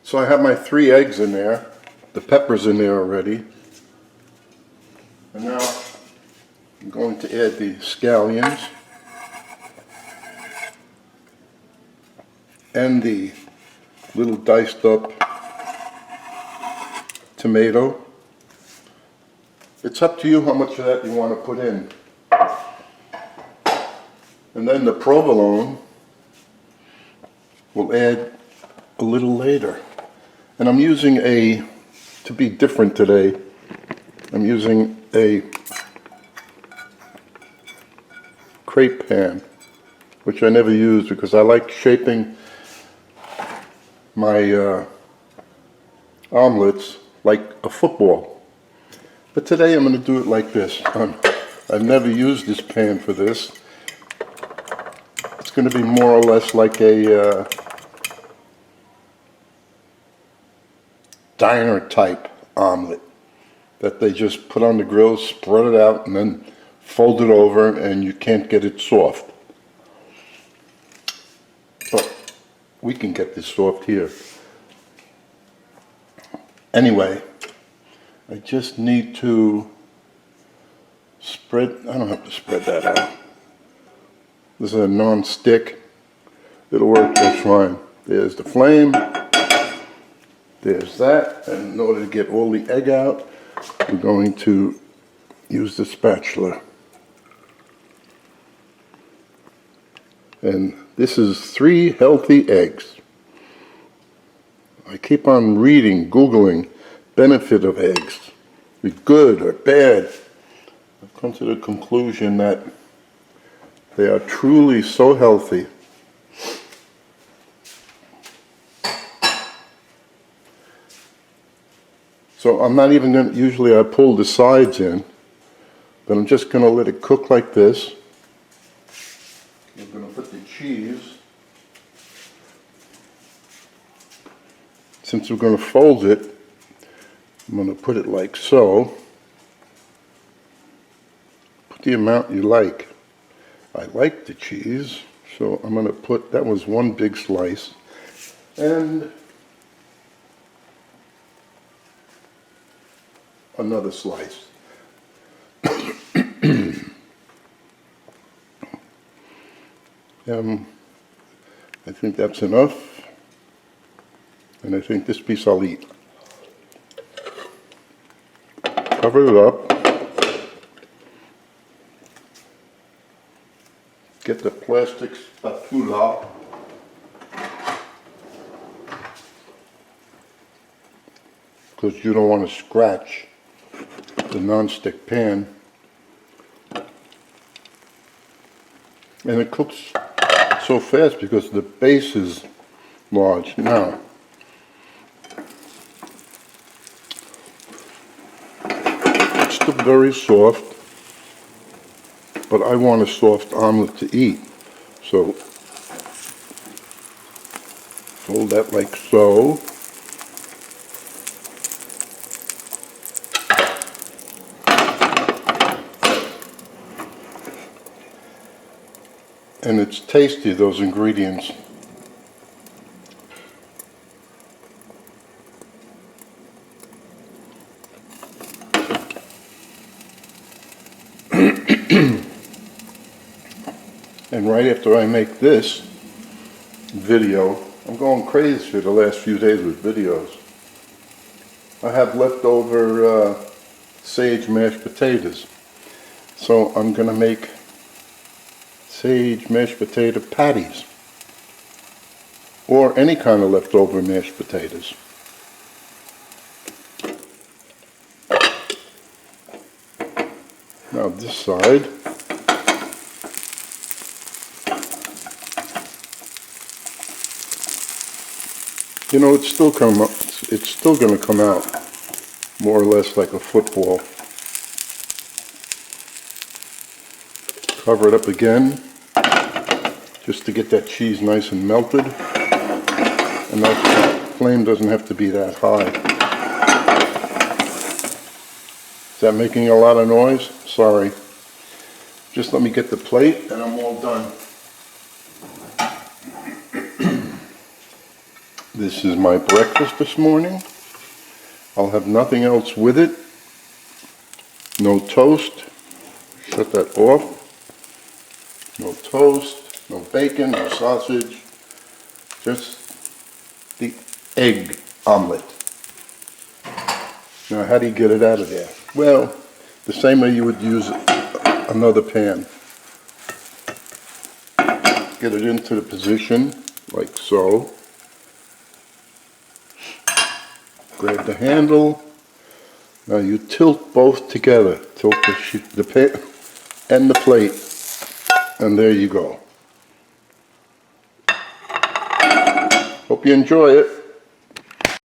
So I have my 3 eggs in there. The pepper's in there already. And now I'm going to add the scallions and the little diced up tomato. It's up to you how much of that you want to put in. And then the provolone we'll add a little later. And I'm using to be different today, I'm using a crepe pan, which I never use because I like shaping my omelets like a football. But today I'm going to do it like this. I've never used this pan for this. It's going to be more or less like a diner type omelet that they just put on the grill, spread it out, and then fold it over, and you can't get it soft. But we can get this soft here. Anyway, I just need to spread, I don't have to spread that out. This is a non-stick. It'll work just fine. There's the flame. There's that. And in order to get all the egg out, we're going to use the spatula. And this is 3 healthy eggs. I keep on reading, Googling benefit of eggs. Be good or bad. I've come to the conclusion that they are truly so healthy. So I'm not even going to, usually I pull the sides in, but I'm just going to let it cook like this. I'm going to put the cheese. Since we're going to fold it, I'm going to put it like so. Put the amount you like. I like the cheese, so I'm going to put, that was 1 big slice, and another slice. I think that's enough, and I think this piece I'll eat. Cover it up. Get the plastic spatula. Because you don't want to scratch the non-stick pan. And it cooks so fast because the base is large. Now, it's still very soft, but I want a soft omelet to eat. So, fold that like so. And it's tasty, those ingredients. And right after I make this video, I'm going crazy for the last few days with videos. I have leftover sage mashed potatoes. So I'm going to make sage mashed potato patties, or any kind of leftover mashed potatoes. Now this side, you know, it's still going to come out more or less like a football. Cover it up again, just to get that cheese nice and melted, and that flame doesn't have to be that high. Is that making a lot of noise? Sorry. Just let me get the plate and I'm all done. This is my breakfast this morning. I'll have nothing else with it. No toast. Shut that off. No toast, no bacon, no sausage. Just the egg omelet. Now, how do you get it out of there? Well, the same way you would use another pan. Get it into the position, like so. Grab the handle. Now you tilt both together. Tilt the pan and the plate. And there you go. Hope you enjoy it.